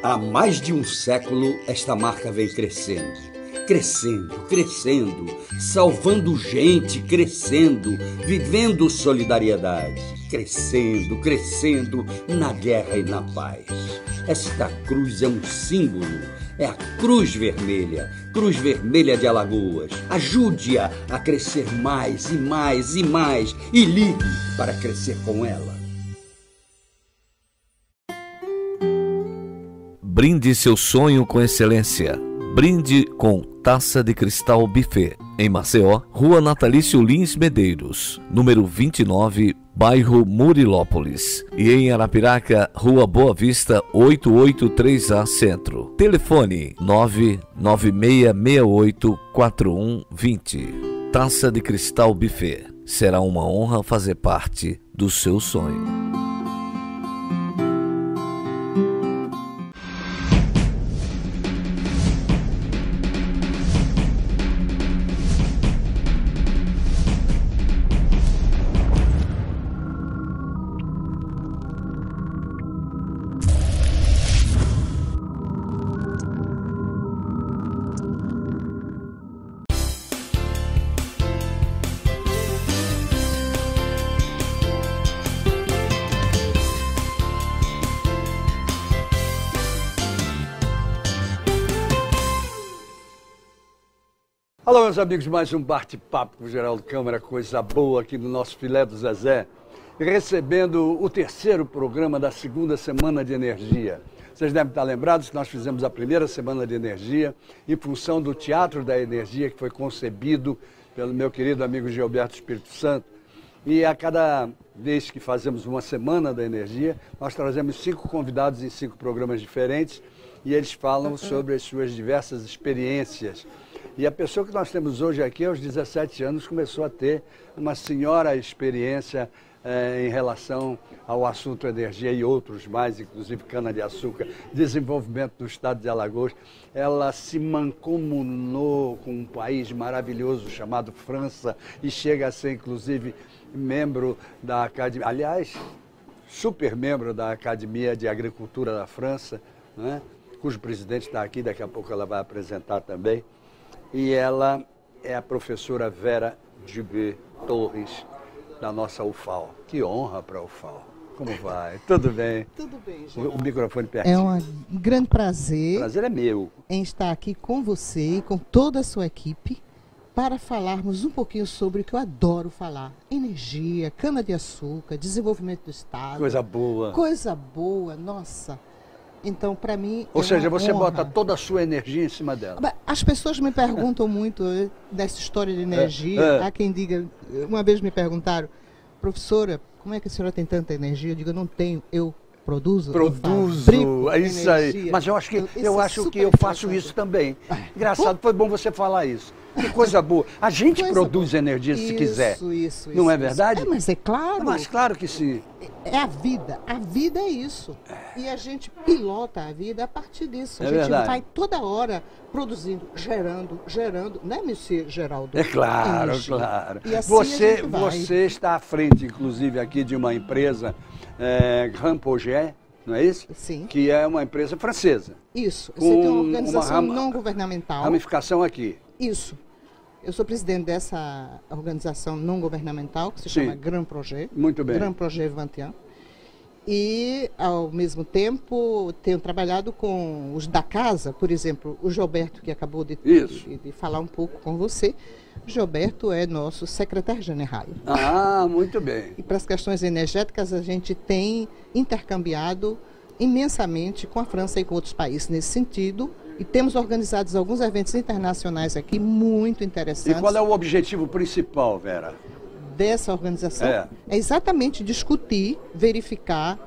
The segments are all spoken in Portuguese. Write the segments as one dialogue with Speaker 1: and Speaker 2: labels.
Speaker 1: Há mais de um século, esta marca vem crescendo. Crescendo, crescendo, salvando gente, crescendo, vivendo solidariedade. Crescendo, crescendo, na guerra e na paz. Esta cruz é um símbolo, é a Cruz Vermelha de Alagoas. Ajude-a a crescer mais e mais e mais e ligue para crescer com ela.
Speaker 2: Brinde seu sonho com excelência. Brinde com Taça de Cristal Buffet. Em Maceió, Rua Natalício Lins Medeiros, número 29, bairro Murilópolis. E em Arapiraca, Rua Boa Vista, 883A Centro. Telefone 996684120. Taça de Cristal Buffet. Será uma honra fazer parte do seu sonho.
Speaker 1: Alô, meus amigos, mais um bate-papo com o Geraldo Câmara, coisa boa aqui no nosso Filé do Zezé, recebendo o terceiro programa da segunda Semana de Energia. Vocês devem estar lembrados que nós fizemos a primeira Semana de Energia em função do Teatro da Energia, que foi concebido pelo meu querido amigo Gilberto Espírito Santo. E a cada vez que fazemos uma Semana da Energia, nós trazemos 5 convidados em 5 programas diferentes e eles falam sobre as suas diversas experiências. E a pessoa que nós temos hoje aqui, aos 17 anos, começou a ter uma senhora experiência em relação ao assunto energia e outros mais, inclusive cana-de-açúcar, desenvolvimento do estado de Alagoas. Ela se mancomunou com um país maravilhoso chamado França e chega a ser, inclusive, membro da Academia, aliás, super membro da Academia de Agricultura da França, né? Cujo presidente está aqui, daqui a pouco ela vai apresentar também. E ela é a professora Vera Dubé Torres, da nossa UFAL. Que honra para a UFAL. Como vai? Tudo bem?
Speaker 3: Tudo bem, gente.
Speaker 1: O microfone pertinho.
Speaker 3: É um grande prazer.
Speaker 1: O prazer é meu.
Speaker 3: Em estar aqui com você e com toda a sua equipe para falarmos um pouquinho sobre o que eu adoro falar. Energia, cana-de-açúcar, desenvolvimento do Estado.
Speaker 1: Coisa boa.
Speaker 3: Coisa boa, nossa. Então, para mim,
Speaker 1: ou seja, você
Speaker 3: honra.
Speaker 1: bota toda a sua energia em cima dela.
Speaker 3: As pessoas me perguntam muito dessa história de energia. Há quem diga, uma vez me perguntaram, professora, como é que a senhora tem tanta energia? Eu digo, eu não tenho, eu produzo.
Speaker 1: É isso aí. Mas eu acho que eu faço isso também. Engraçado, foi bom você falar isso. Que coisa boa. A gente produz energia se quiser.
Speaker 3: Isso.
Speaker 1: Não é verdade?
Speaker 3: Mas é claro.
Speaker 1: Mas claro que sim.
Speaker 3: É a vida. A vida é isso. E a gente pilota a vida a partir disso. A gente
Speaker 1: verdade.
Speaker 3: vai toda hora produzindo, gerando, né, Monsieur Geraldo?
Speaker 1: É claro,
Speaker 3: energia.
Speaker 1: claro.
Speaker 3: E assim
Speaker 1: você está à frente, inclusive, aqui de uma empresa, Grand Projet, não é isso?
Speaker 3: Sim.
Speaker 1: Que é uma empresa francesa.
Speaker 3: Isso. Você tem uma organização não governamental.
Speaker 1: Ramificação aqui.
Speaker 3: Isso. Eu sou presidente dessa organização não governamental, que se chama Grand Projet.
Speaker 1: Muito bem.
Speaker 3: Grand Projet 21. E, ao mesmo tempo, tenho trabalhado com os da casa, por exemplo, o Gilberto, que acabou de falar um pouco com você. O Gilberto é nosso secretário-geral.
Speaker 1: Ah, muito bem.
Speaker 3: E para as questões energéticas, a gente tem intercambiado imensamente com a França e com outros países nesse sentido. E temos organizado alguns eventos internacionais aqui muito interessantes.
Speaker 1: E qual é o objetivo principal, Vera?
Speaker 3: Dessa organização? É exatamente discutir, verificar,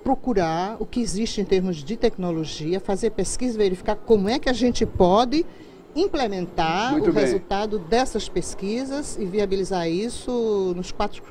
Speaker 3: procurar o que existe em termos de tecnologia, fazer pesquisa, verificar como é que a gente pode implementar resultado dessas pesquisas e viabilizar isso nos quatro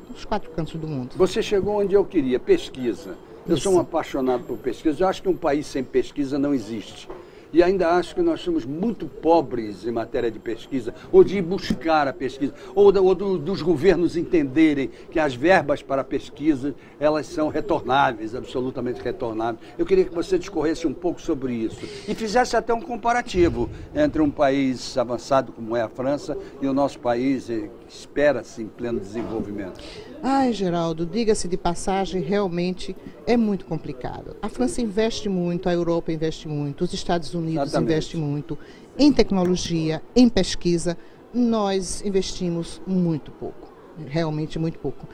Speaker 3: cantos do mundo.
Speaker 1: Você chegou onde eu queria, pesquisa. Eu sou um apaixonado por pesquisa. Eu acho que um país sem pesquisa não existe. E ainda acho que nós somos muito pobres em matéria de pesquisa, ou de buscar a pesquisa, ou dos governos entenderem que as verbas para a pesquisa, elas são retornáveis, absolutamente retornáveis. Eu queria que você discorresse um pouco sobre isso e fizesse até um comparativo entre um país avançado como é a França e o nosso país, que espera-se em pleno desenvolvimento.
Speaker 3: Ai, Geraldo, diga-se de passagem, realmente é muito complicado. A França investe muito, a Europa investe muito, os Estados Unidos investem muito em tecnologia, em pesquisa. Nós investimos muito pouco, realmente muito pouco.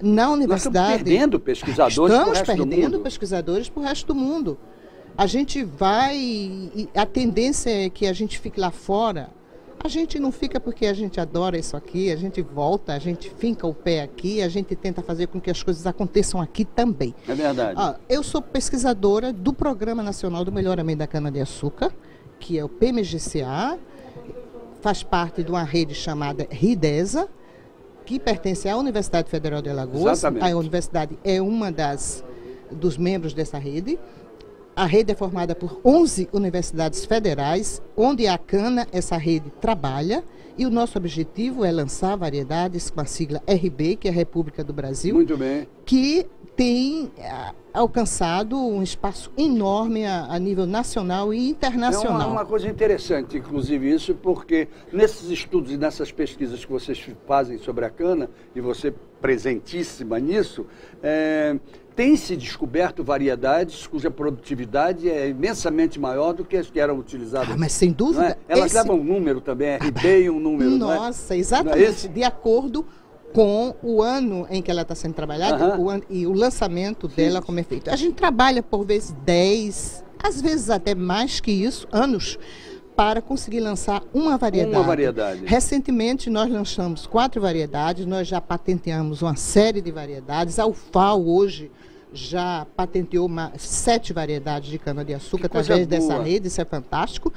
Speaker 3: Na universidade...
Speaker 1: Nós estamos perdendo pesquisadores para o resto do mundo.
Speaker 3: Estamos perdendo pesquisadores para o resto do mundo. A gente vai... A tendência é que a gente fique lá fora. A gente não fica porque a gente adora isso aqui, a gente volta, a gente finca o pé aqui, a gente tenta fazer com que as coisas aconteçam aqui também.
Speaker 1: É verdade.
Speaker 3: Eu sou pesquisadora do Programa Nacional do Melhoramento da Cana-de-Açúcar, que é o PMGCA, faz parte de uma rede chamada RIDESA, que pertence à Universidade Federal de Alagoas.
Speaker 1: Exatamente.
Speaker 3: A universidade é uma dos membros dessa rede. A rede é formada por 11 universidades federais, onde a cana, essa rede, trabalha. E o nosso objetivo é lançar variedades com a sigla RB, que é a República do Brasil.
Speaker 1: Muito bem.
Speaker 3: Que tem alcançado um espaço enorme a nível nacional e internacional.
Speaker 1: É uma coisa interessante, inclusive, isso, porque nesses estudos e nessas pesquisas que vocês fazem sobre a cana, e você presentíssima nisso, tem-se descoberto variedades cuja produtividade é imensamente maior do que as que eram utilizadas.
Speaker 3: Mas sem dúvida.
Speaker 1: Elas levam um número também, RB e um número.
Speaker 3: Nossa, exatamente. De acordo com o ano em que ela está sendo trabalhada e o lançamento dela como é feito. A gente trabalha por vezes 10, às vezes até mais que isso, anos, para conseguir lançar uma variedade.
Speaker 1: Uma variedade.
Speaker 3: Recentemente nós lançamos 4 variedades, nós já patenteamos uma série de variedades. A UFAO hoje já patenteou 7 variedades de cana-de-açúcar através dessa rede, isso é fantástico.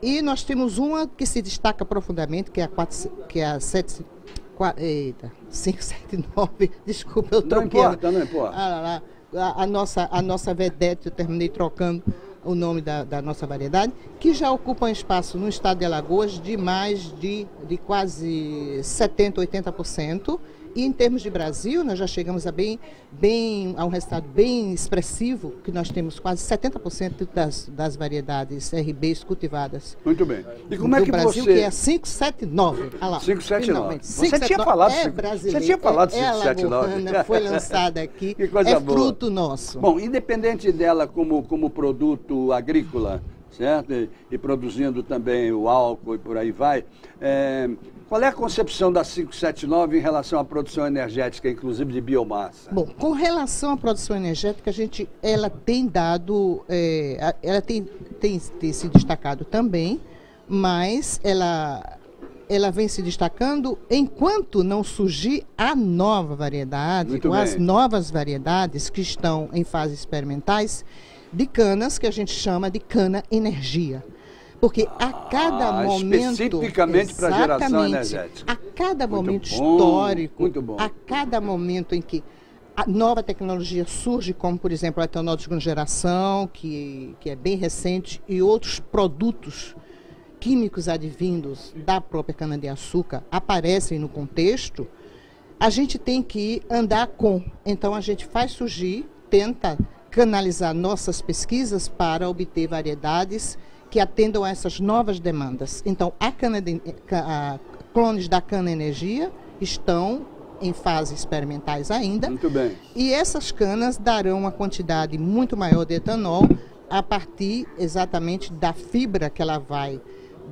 Speaker 3: E nós temos uma que se destaca profundamente, que é a 579, desculpa, eu troquei.
Speaker 1: Não importa.
Speaker 3: A nossa vedete, eu terminei trocando o nome da nossa variedade, que já ocupa um espaço no estado de Alagoas de mais de quase 70%, 80%. E em termos de Brasil, nós já chegamos a um resultado bem expressivo, que nós temos quase 70% das variedades RBs cultivadas.
Speaker 1: Muito bem. E como é que
Speaker 3: Brasil,
Speaker 1: você...
Speaker 3: que é a 579. Ah lá,
Speaker 1: 579.
Speaker 3: Você
Speaker 1: tinha falado
Speaker 3: brasileiro,
Speaker 1: você tinha falado 579.
Speaker 3: Alagoana, foi lançada aqui.
Speaker 1: Que coisa boa.
Speaker 3: Fruto nosso.
Speaker 1: Bom, independente dela como produto agrícola, certo? E produzindo também o álcool e por aí vai, qual é a concepção da 579 em relação à produção energética, inclusive de biomassa?
Speaker 3: Bom, com relação à produção energética, ela tem dado, ela tem se destacado também, mas ela vem se destacando enquanto não surgir a nova variedade, ou as novas variedades que estão em fases experimentais de canas, que a gente chama de cana-energia. Porque a cada momento...
Speaker 1: Especificamente para a geração energética.
Speaker 3: A cada momento histórico, a cada momento em que a nova tecnologia surge, como, por exemplo, o etanol de segunda geração, que é bem recente, e outros produtos químicos advindos da própria cana-de-açúcar aparecem no contexto, a gente tem que andar com. Então, a gente faz surgir, tenta canalizar nossas pesquisas para obter variedades que atendam a essas novas demandas. Então, clones da cana-energia estão em fases experimentais ainda.
Speaker 1: Muito bem.
Speaker 3: E essas canas darão uma quantidade muito maior de etanol a partir exatamente da fibra que ela vai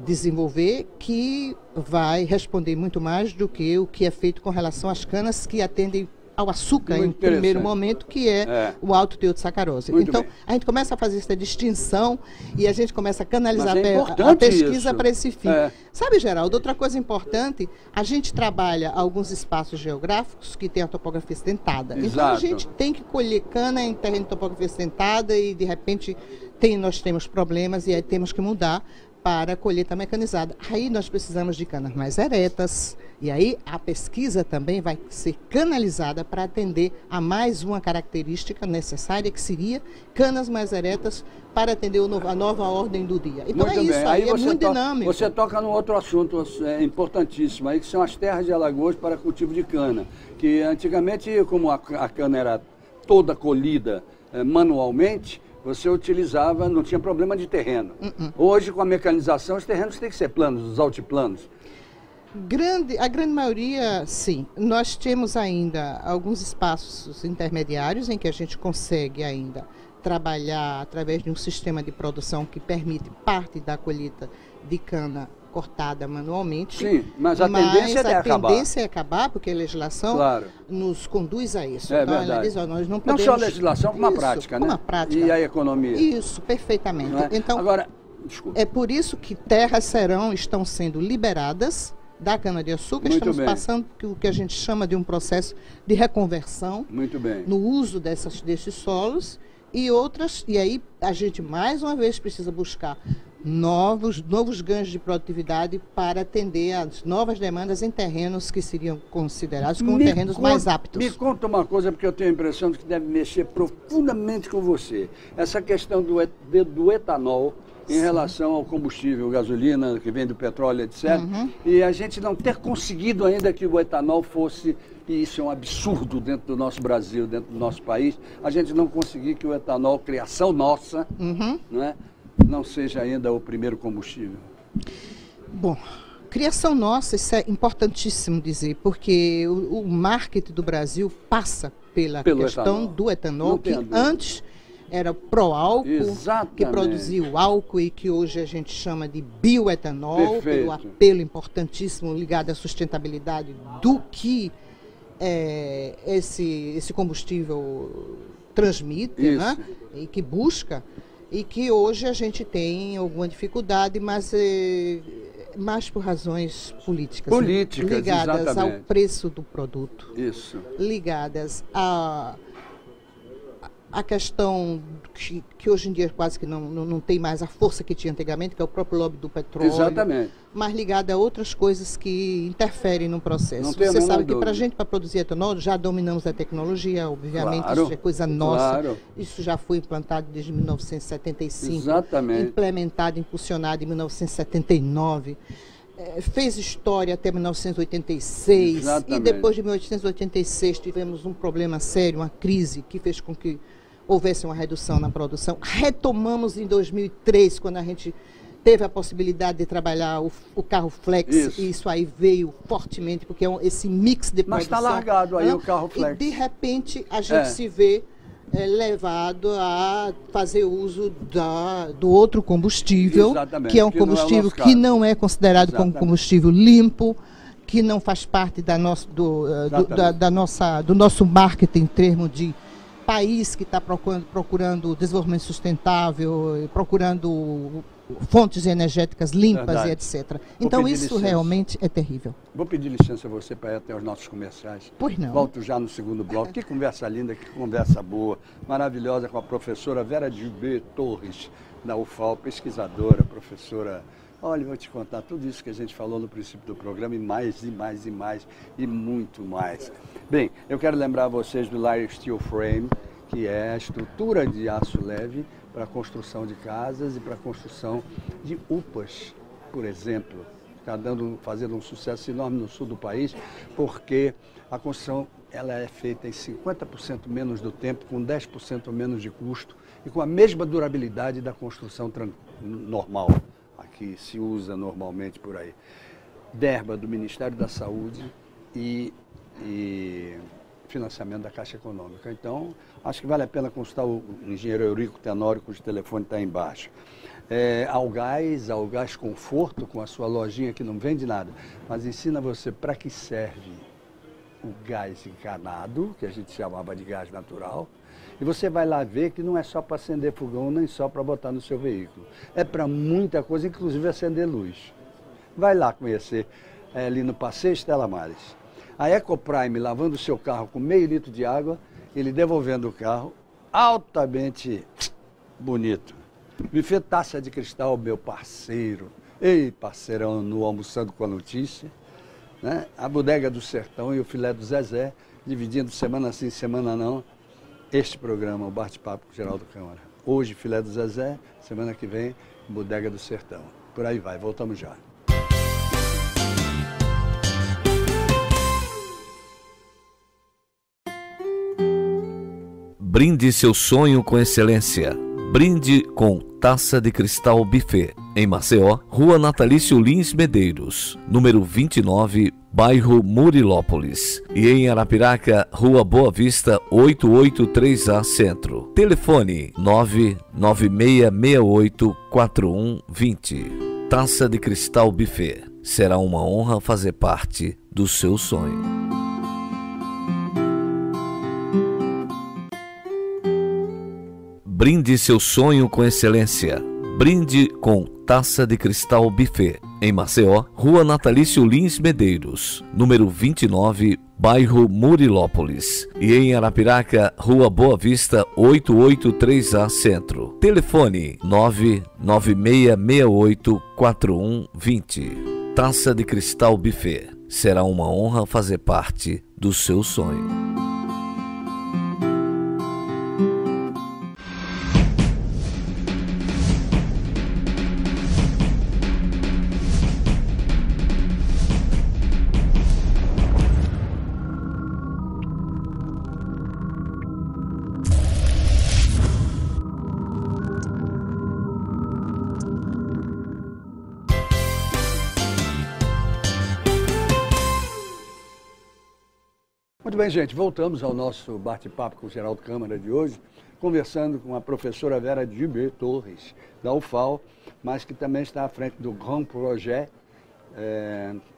Speaker 3: desenvolver, que vai responder muito mais do que o que é feito com relação às canas que atendem ao açúcar em primeiro momento, que é o alto teor de sacarose. Então, a gente começa a fazer essa distinção e a gente começa a canalizar a pesquisa para esse fim. Sabe, Geraldo, outra coisa importante, a gente trabalha alguns espaços geográficos que têm a topografia acidentada. Então, a gente tem que colher cana em terreno de topografia acidentada e, de repente, nós temos problemas e aí temos que mudar para a colheita mecanizada. Aí nós precisamos de canas mais eretas, E aí a pesquisa também vai ser canalizada para atender a mais uma característica necessária, que seria canas mais eretas para atender a nova ordem do dia. Então
Speaker 1: muito
Speaker 3: é isso,
Speaker 1: aí
Speaker 3: é muito dinâmico.
Speaker 1: Você toca num outro assunto importantíssimo, aí, que são as terras de Alagoas para cultivo de cana. Que antigamente, como a cana era toda colhida manualmente, você utilizava, não tinha problema de terreno. Hoje, com a mecanização, os terrenos têm que ser planos, os altiplanos.
Speaker 3: A grande maioria, sim. Nós temos ainda alguns espaços intermediários em que a gente consegue ainda trabalhar através de um sistema de produção que permite parte da colheita de cana cortada manualmente.
Speaker 1: Sim, mas a tendência é acabar.
Speaker 3: A tendência é acabar, porque a legislação nos conduz a isso.
Speaker 1: É
Speaker 3: então,
Speaker 1: verdade.
Speaker 3: ela diz, nós não podemos...
Speaker 1: Não só a legislação, como a prática, né?
Speaker 3: Como a prática.
Speaker 1: E a economia.
Speaker 3: Isso, perfeitamente. Então,
Speaker 1: agora, desculpa.
Speaker 3: É por isso que terras estão sendo liberadas da cana-de-açúcar. Estamos passando por o que a gente chama de um processo de reconversão no uso desses solos e aí a gente mais uma vez precisa buscar novos ganhos de produtividade para atender às novas demandas em terrenos que seriam considerados como terrenos mais aptos.
Speaker 1: Me conta uma coisa, porque eu tenho a impressão de que deve mexer profundamente com você. Essa questão do etanol em relação ao combustível, gasolina, que vem do petróleo, etc. E a gente não ter conseguido ainda que o etanol fosse, e isso é um absurdo dentro do nosso Brasil, dentro do nosso país, a gente não conseguir que o etanol, criação nossa, não seja ainda o primeiro combustível.
Speaker 3: Bom, criação nossa, isso é importantíssimo dizer, porque o marketing do Brasil passa pela questão do etanol, que antes era pró-álcool, que produzia o álcool e que hoje a gente chama de bioetanol, pelo apelo importantíssimo ligado à sustentabilidade do que esse combustível transmite, né? E que busca, e que hoje a gente tem alguma dificuldade, mas mais por razões políticas, ligadas
Speaker 1: exatamente
Speaker 3: ao preço do produto, ligadas a questão que hoje em dia quase que não tem mais a força que tinha antigamente, que é o próprio lobby do petróleo, mas ligada a outras coisas que interferem no processo. Você sabe que para a gente, para produzir etanol, já dominamos a tecnologia, obviamente, isso é coisa nossa. Isso já foi implantado desde 1975, implementado, impulsionado em 1979. Fez história até 1986, e depois de 1886 tivemos um problema sério, uma crise que fez com que houvesse uma redução na produção. Retomamos em 2003, quando a gente teve a possibilidade de trabalhar o carro flex, e isso aí veio fortemente, porque é esse mix de produção.
Speaker 1: Mas está largado aí o carro flex.
Speaker 3: E de repente a gente se vê levado a fazer uso do outro combustível, que é um combustível que não é considerado como combustível limpo, que não faz parte do nosso marketing em termos de país que está procurando desenvolvimento sustentável, procurando fontes energéticas limpas e etc. Então isso realmente é terrível.
Speaker 1: Vou pedir licença a você para ir até os nossos comerciais.
Speaker 3: Pois não.
Speaker 1: Volto já no segundo bloco. Que conversa linda, que conversa boa, maravilhosa com a professora Vera Gilbert Torres, da UFAL, pesquisadora, professora. Olha, vou te contar tudo isso que a gente falou no princípio do programa e mais, e mais, e mais, e muito mais. Bem, eu quero lembrar vocês do Lyre Steel Frame, que é a estrutura de aço leve para a construção de casas e para a construção de UPAs, por exemplo. Está fazendo um sucesso enorme no sul do país, porque a construção ela é feita em 50% menos do tempo, com 10% menos de custo e com a mesma durabilidade da construção normal, a que se usa normalmente por aí. Verba do Ministério da Saúde e financiamento da Caixa Econômica. Então, acho que vale a pena consultar o engenheiro Eurico Tenório, cujo telefone está aí embaixo. Algás Conforto, com a sua lojinha que não vende nada, mas ensina você para que serve o gás encanado, que a gente chamava de gás natural, e você vai lá ver que não é só para acender fogão, nem só para botar no seu veículo. É para muita coisa, inclusive acender luz. Vai lá conhecer ali no Passeio Estela Maris. A Ecoprime lavando o seu carro com meio litro de água, ele devolvendo o carro, altamente bonito. Buffet Taça de Cristal, meu parceiro. Ei, parceirão, no Almoçando com a Notícia. né? A Bodega do Sertão e o Filé do Zezé, dividindo semana sim, semana não, este programa, o Bate-Papo com Geraldo Câmara. Hoje, Filé do Zezé, semana que vem, Bodega do Sertão. Por aí vai, voltamos já.
Speaker 2: Brinde seu sonho com excelência. Brinde com Taça de Cristal Buffet. Em Maceió, Rua Natalício Lins Medeiros, número 29, bairro Murilópolis. E em Arapiraca, Rua Boa Vista, 883A Centro. Telefone 996684120. Taça de Cristal Buffet. Será uma honra fazer parte do seu sonho. Brinde seu sonho com excelência. Brinde com Taça de Cristal Buffet. Em Maceió, Rua Natalício Lins Medeiros, número 29, bairro Murilópolis. E em Arapiraca, Rua Boa Vista, 883A Centro. Telefone 996684120. Taça de Cristal Buffet. Será uma honra fazer parte do seu sonho.
Speaker 1: Muito bem, gente, voltamos ao nosso bate-papo com o Geraldo Câmara de hoje, conversando com a professora Vera Dubé Torres, da UFAL, mas que também está à frente do Grand Projet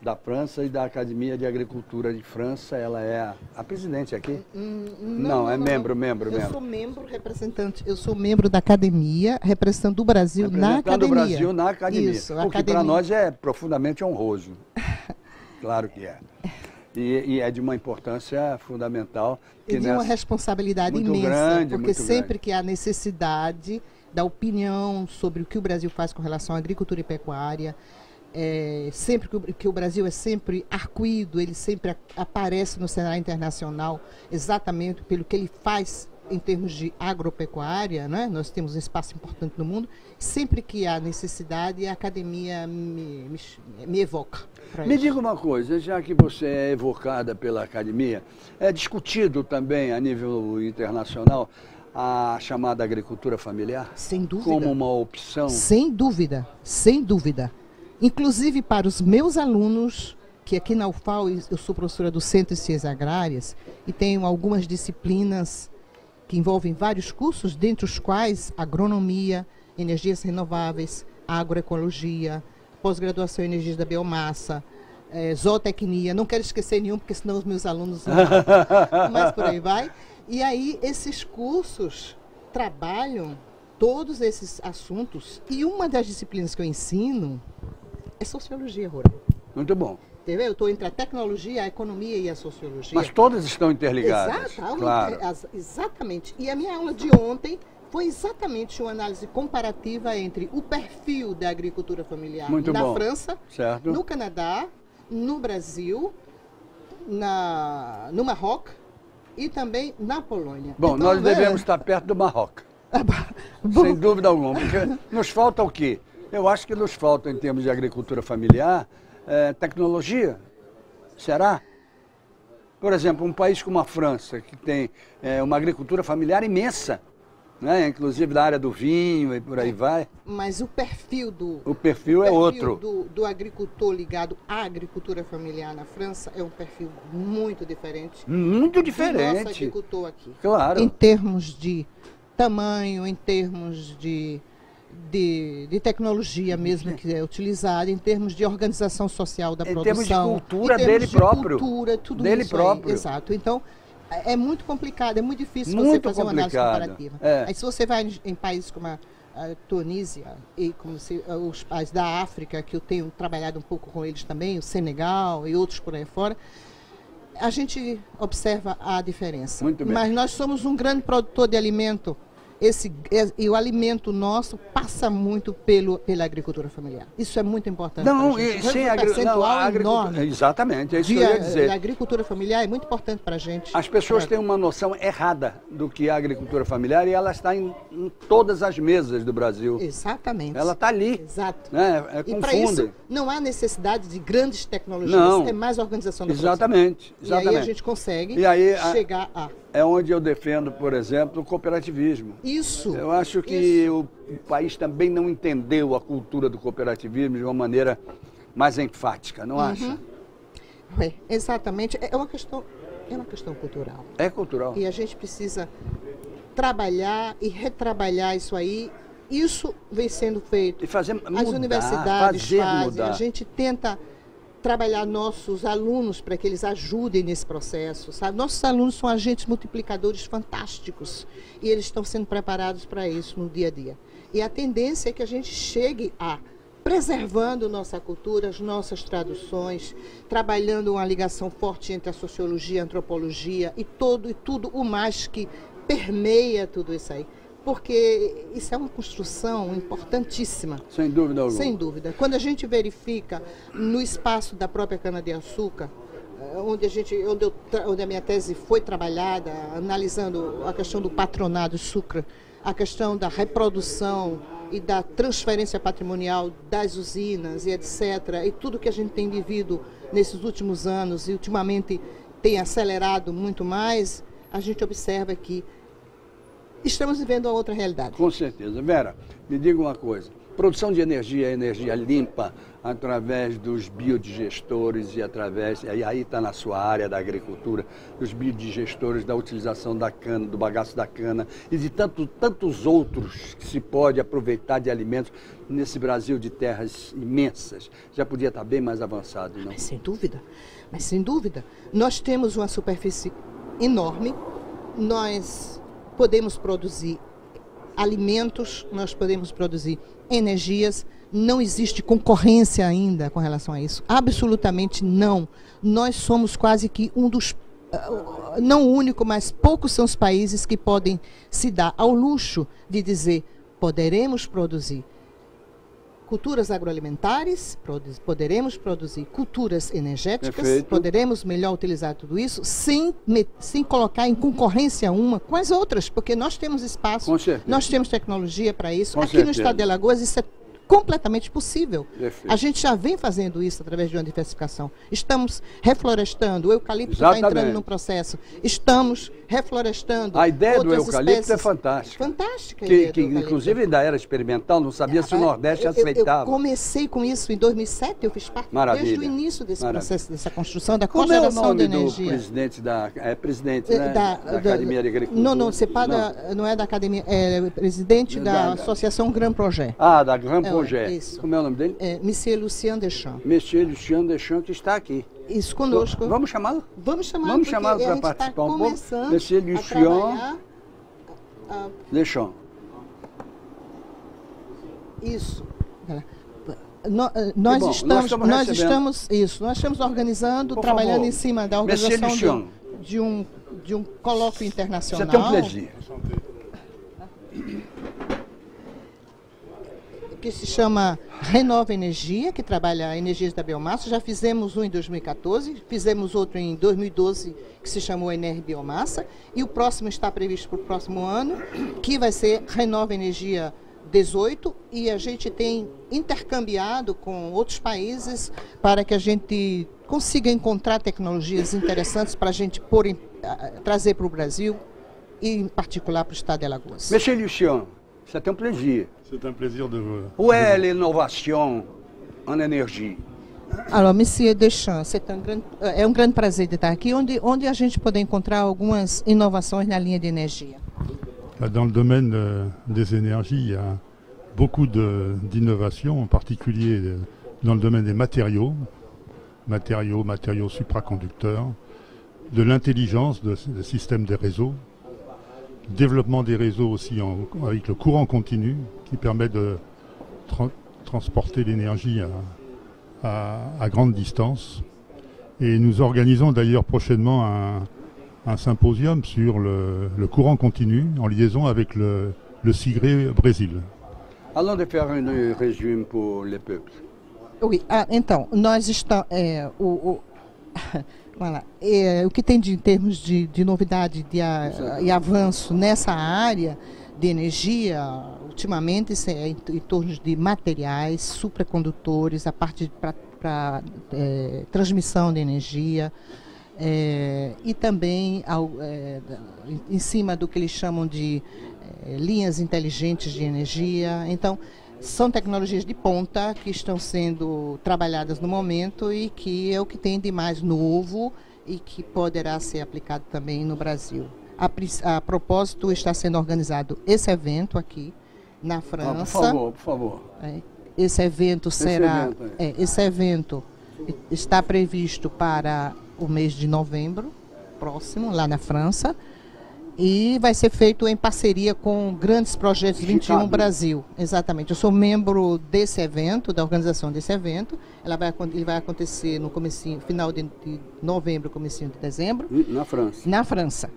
Speaker 1: da França e da Academia de Agricultura de França. Ela é a presidente aqui? Não, é membro.
Speaker 3: Eu sou membro representante, eu sou membro da academia, representando o Brasil na academia.
Speaker 1: Representando o Brasil na academia,
Speaker 3: Isso,
Speaker 1: o que para nós é profundamente honroso. Claro que é. E é de uma importância fundamental.
Speaker 3: E de uma responsabilidade imensa,
Speaker 1: grande,
Speaker 3: porque sempre que há necessidade da opinião sobre o que o Brasil faz com relação à agricultura e pecuária, sempre que o Brasil é sempre arguido, ele sempre aparece no cenário internacional exatamente pelo que ele faz em termos de agropecuária, né? Nós temos um espaço importante no mundo. Sempre que há necessidade, a academia me evoca.
Speaker 1: Me diga uma coisa, já que você é evocada pela academia, é discutido também a nível internacional a chamada agricultura familiar?
Speaker 3: Sem dúvida.
Speaker 1: Como uma opção?
Speaker 3: Sem dúvida, sem dúvida. Inclusive para os meus alunos, que aqui na UFAL eu sou professora do Centro de Ciências Agrárias e tenho algumas disciplinas que envolvem vários cursos, dentre os quais agronomia, energias renováveis, agroecologia, pós-graduação em energias da biomassa, zootecnia, não quero esquecer nenhum, porque senão os meus alunos vão, mas por aí vai. E aí esses cursos trabalham todos esses assuntos, e uma das disciplinas que eu ensino é sociologia rural.
Speaker 1: Muito bom.
Speaker 3: Entendeu? Eu estou entre a tecnologia, a economia e a sociologia.
Speaker 1: Mas todas estão interligadas.
Speaker 3: Claro. Exatamente. E a minha aula de ontem foi exatamente uma análise comparativa entre o perfil da agricultura familiar na França,
Speaker 1: certo,
Speaker 3: no Canadá, no Brasil, no Marrocos e também na Polônia.
Speaker 1: Bom, então, nós devemos estar perto do Marrocos. Sem dúvida alguma. Porque nos falta o quê? Eu acho que nos falta, em termos de agricultura familiar, tecnologia. Será? Por exemplo, um país como a França, que tem uma agricultura familiar imensa, né? Inclusive da área do vinho e por aí vai.
Speaker 3: Mas o perfil
Speaker 1: do
Speaker 3: agricultor ligado à agricultura familiar na França é um perfil muito diferente.
Speaker 1: Muito diferente.
Speaker 3: Do nosso agricultor aqui.
Speaker 1: Claro.
Speaker 3: Em termos de tamanho, em termos de tecnologia mesmo que é utilizada, em termos de organização social da produção.
Speaker 1: Em termos de cultura dele próprio.
Speaker 3: Cultura, tudo
Speaker 1: dele
Speaker 3: isso
Speaker 1: próprio.
Speaker 3: Aí, exato. Então, é muito complicado, é muito difícil você fazer uma análise comparativa. Aí se você vai em países como a Tunísia e os países da África, que eu tenho trabalhado um pouco com eles também, o Senegal e outros por aí fora, a gente observa a diferença.
Speaker 1: Muito bem.
Speaker 3: Mas nós somos um grande produtor de alimento. E o alimento nosso passa muito pela agricultura familiar. Isso é muito importante.
Speaker 1: Não, e sem agricultura. Exatamente, é isso que eu ia dizer.
Speaker 3: A agricultura familiar é muito importante para a gente.
Speaker 1: As pessoas têm uma noção errada do que é a agricultura familiar e ela está em todas as mesas do Brasil.
Speaker 3: Exatamente.
Speaker 1: Ela está ali.
Speaker 3: Exato.
Speaker 1: Né?
Speaker 3: E para isso não há necessidade de grandes tecnologias, é mais organização da produção.
Speaker 1: Exatamente.
Speaker 3: E aí a gente consegue chegar a...
Speaker 1: É onde eu defendo, por exemplo, o cooperativismo.
Speaker 3: Isso.
Speaker 1: Eu acho que o país também não entendeu a cultura do cooperativismo de uma maneira mais enfática, não acha?
Speaker 3: Exatamente. É uma questão cultural.
Speaker 1: É cultural.
Speaker 3: E a gente precisa trabalhar e retrabalhar isso aí. Isso vem sendo feito.
Speaker 1: E fazer mudar,
Speaker 3: as universidades fazem,
Speaker 1: mudar.
Speaker 3: A gente tenta trabalhar nossos alunos para que eles ajudem nesse processo, sabe? Nossos alunos são agentes multiplicadores fantásticos e eles estão sendo preparados para isso no dia a dia. E a tendência é que a gente chegue a preservando nossa cultura, as nossas traduções, trabalhando uma ligação forte entre a sociologia, a antropologia e tudo o mais que permeia tudo isso aí. Porque isso é uma construção importantíssima.
Speaker 1: Sem dúvida alguma.
Speaker 3: Sem dúvida. Quando a gente verifica no espaço da própria cana-de-açúcar, onde a minha tese foi trabalhada, analisando a questão do patronado sucra, a questão da reprodução e da transferência patrimonial das usinas e etc., e tudo que a gente tem vivido nesses últimos anos e ultimamente tem acelerado muito mais, a gente observa que estamos vivendo uma outra realidade.
Speaker 1: Com certeza. Vera, me diga uma coisa. Produção de energia, energia limpa, através dos biodigestores e aí está na sua área da agricultura, dos biodigestores, da utilização da cana, do bagaço da cana e de tantos outros que se pode aproveitar de alimentos nesse Brasil de terras imensas. Já podia estar bem mais avançado, não?
Speaker 3: Mas sem dúvida. Nós temos uma superfície enorme, nós podemos produzir alimentos, nós podemos produzir energias, não existe concorrência ainda com relação a isso, absolutamente não. Nós somos quase que um dos, não o único, mas poucos são os países que podem se dar ao luxo de dizer, poderemos produzir culturas agroalimentares, poderemos produzir culturas energéticas,
Speaker 1: Perfeito.
Speaker 3: Poderemos melhor utilizar tudo isso sem colocar em concorrência uma com as outras, porque nós temos espaço, nós temos tecnologia para isso. Aqui no estado de Alagoas isso é completamente possível.
Speaker 1: Perfeito.
Speaker 3: A gente já vem fazendo isso através de uma diversificação. Estamos reflorestando, o eucalipto está entrando no processo. Estamos reflorestando.
Speaker 1: A ideia do eucalipto é fantástica.
Speaker 3: Fantástica.
Speaker 1: Que inclusive ainda era experimental, não sabia se o Nordeste aceitava.
Speaker 3: Eu comecei com isso em 2007, eu fiz parte desde o início desse processo, dessa construção, da cogeração da energia.
Speaker 1: Como é o nome do presidente da Academia de Agricultura?
Speaker 3: Não, não é da Academia, é presidente da Associação Grand Projet.
Speaker 1: Ah, da Grand Projet.
Speaker 3: Isso.
Speaker 1: Como é o nome dele?
Speaker 3: Monsieur Lucien Deschamps.
Speaker 1: Monsieur Lucien Deschamps, que está aqui.
Speaker 3: Isso, conosco.
Speaker 1: Vamos chamá-lo?
Speaker 3: Vamos chamá-lo
Speaker 1: para participar um pouco. Monsieur Lucien Deschamps.
Speaker 3: Isso. Nós estamos organizando, trabalhando em cima da organização de um colóquio internacional.
Speaker 1: Você tem um prazer.
Speaker 3: Que se chama Renova Energia, que trabalha energias da biomassa. Já fizemos um em 2014, fizemos outro em 2012, que se chamou Energia Biomassa, e o próximo está previsto para o próximo ano, que vai ser Renova Energia 18, e a gente tem intercambiado com outros países para que a gente consiga encontrar tecnologias interessantes para a gente trazer para o Brasil e, em particular, para o estado de Alagoas.
Speaker 1: Monsieur Lucien, c'est un plaisir.
Speaker 4: C'est un plaisir de vous.
Speaker 1: Où est l'innovation en énergie?
Speaker 3: Alors, Monsieur Deschamps, é um grande prazer de estar aqui, onde a gente pode encontrar algumas inovações na linha de energia.
Speaker 4: Dans le domaine des énergies, il y a beaucoup d'innovations, en particulier dans le domaine des matériaux supraconducteurs, de l'intelligence des systèmes des réseaux, développement des réseaux aussi avec le courant continu qui permet de transporter l'énergie à grande distance. Et nous organisons d'ailleurs prochainement un symposium sur le courant continu en liaison avec le SIGRE Brésil.
Speaker 1: Allons de faire un résumé pour les peuples.
Speaker 3: Oui, então, nós estamos... o que tem em termos de novidade e avanço nessa área de energia, ultimamente, é em torno de materiais, supracondutores, a parte para transmissão de energia, e também em cima do que eles chamam de linhas inteligentes de energia. Então, são tecnologias de ponta que estão sendo trabalhadas no momento e que é o que tem de mais novo e que poderá ser aplicado também no Brasil. A propósito, está sendo organizado esse evento aqui na França.
Speaker 1: Por favor.
Speaker 3: Esse evento será... Esse evento está previsto para o mês de novembro próximo, lá na França. E vai ser feito em parceria com grandes projetos 21 Brasil. Exatamente. Eu sou membro desse evento, da organização desse evento. Ele vai acontecer no final de novembro, comecinho de dezembro.
Speaker 1: Na França.
Speaker 3: Na França.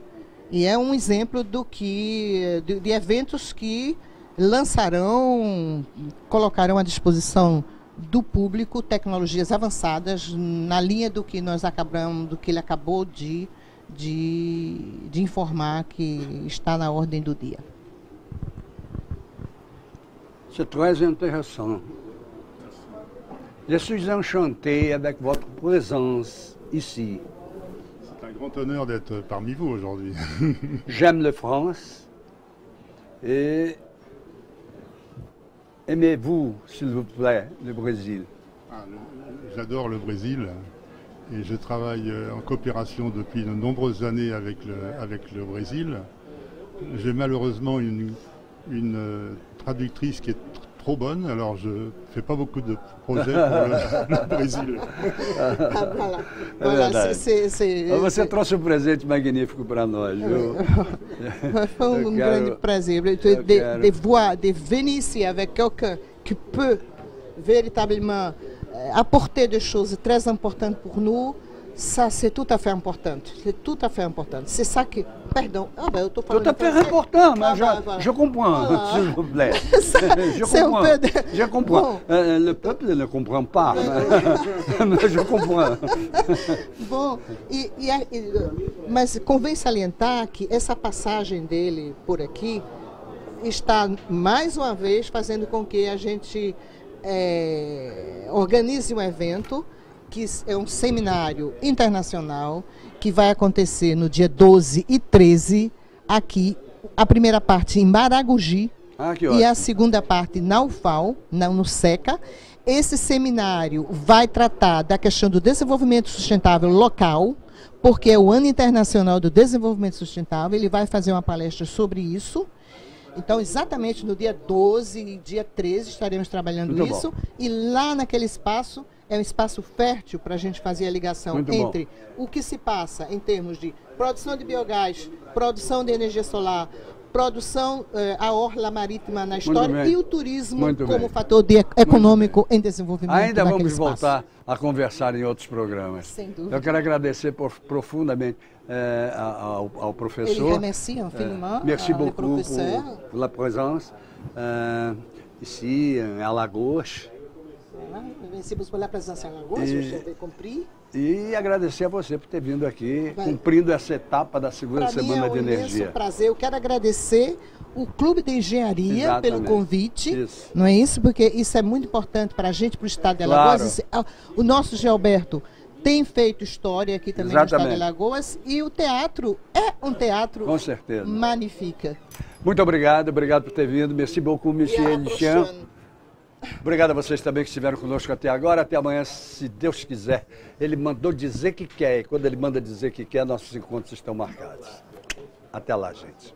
Speaker 3: E é um exemplo de eventos que colocarão à disposição do público tecnologias avançadas na linha do que ele acabou de informar que está na ordem do dia.
Speaker 1: C'est très intéressant. Je suis enchanté avec votre présence ici.
Speaker 4: C'est un grand honneur d'être parmi vous aujourd'hui.
Speaker 1: J'aime la France et aimez-vous, s'il vous plaît, le Brésil?
Speaker 4: J'adore le Brésil. Et je travaille en coopération depuis de nombreuses années avec le Brésil. J'ai malheureusement une traductrice qui est trop bonne, alors je ne fais pas beaucoup de projets pour le Brésil.
Speaker 1: Você trouxe presente magnífico para nós, viu?
Speaker 3: Foi grande prazer de venir ici avec quelqu'un qui peut véritablement apporter des choses très importantes pour nous, ça c'est tout à fait important. C'est tout à fait important. C'est ça que... Pardon.
Speaker 1: Eu estou falando... Tout à fait important, mais je comprends, s'il vous plaît. Je comprends. Le peuple ne comprend pas, mais je comprends.
Speaker 3: Bom, mas convém salientar que essa passagem dele por aqui está, mais uma vez, fazendo com que a gente... organize um evento que é um seminário internacional que vai acontecer no dia 12 e 13 aqui, a primeira parte em Maragogi e a segunda parte na UFAL, no SECA. Esse seminário vai tratar da questão do desenvolvimento sustentável local, porque é o Ano Internacional do Desenvolvimento Sustentável. Ele vai fazer uma palestra sobre isso. Então, exatamente no dia 12 e dia 13 estaremos trabalhando isso. E lá naquele espaço, é um espaço fértil para a gente fazer a ligação entre o que se passa em termos de produção de biogás, produção de energia solar, produção, a orla marítima na história e o turismo como fator econômico em desenvolvimento.
Speaker 1: Ainda vamos voltar a conversar em outros programas.
Speaker 3: Sem dúvida.
Speaker 1: Eu quero agradecer profundamente ao professor.
Speaker 3: Ele remercie infiniment
Speaker 1: merci beaucoup
Speaker 3: professeur
Speaker 1: pour la présence ici em Alagoas.
Speaker 3: Merci beaucoup pela presença em Alagoas, j'ai compris.
Speaker 1: E agradecer a você por ter vindo aqui, cumprindo essa etapa da segunda semana de energia.
Speaker 3: É um prazer. Eu quero agradecer o Clube de Engenharia pelo convite.
Speaker 1: Isso.
Speaker 3: Não é isso? Porque isso é muito importante para a gente, para o estado de Alagoas. Claro. O nosso Gilberto tem feito história aqui também no estado de Alagoas e o teatro é um teatro
Speaker 1: com certeza
Speaker 3: magnífico.
Speaker 1: Muito obrigado por ter vindo. Merci beaucoup, monsieur Lucien. Obrigado a vocês também que estiveram conosco até agora. Até amanhã, se Deus quiser. Ele mandou dizer que quer, e quando ele manda dizer que quer, nossos encontros estão marcados. Até lá, gente.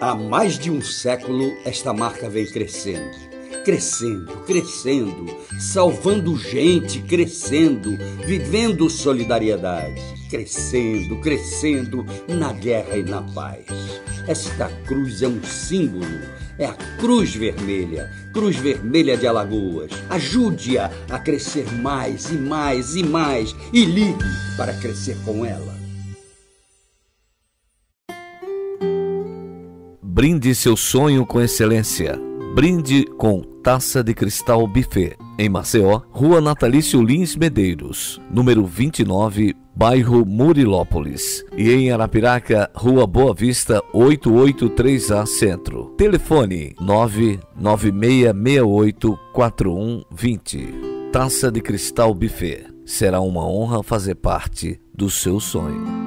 Speaker 1: Há mais de um século, esta marca vem crescendo. Crescendo, salvando gente, crescendo, vivendo solidariedade, crescendo, na guerra e na paz.
Speaker 5: Esta cruz é um símbolo. É a Cruz Vermelha de Alagoas. Ajude-a a crescer mais e mais e mais e ligue para crescer com ela.
Speaker 2: Brinde seu sonho com excelência. Brinde com Taça de Cristal Buffet. Em Maceió, Rua Natalício Lins Medeiros, número 29, bairro Murilópolis. E em Arapiraca, Rua Boa Vista, 883A Centro. Telefone 996684120. Taça de Cristal Buffet. Será uma honra fazer parte do seu sonho.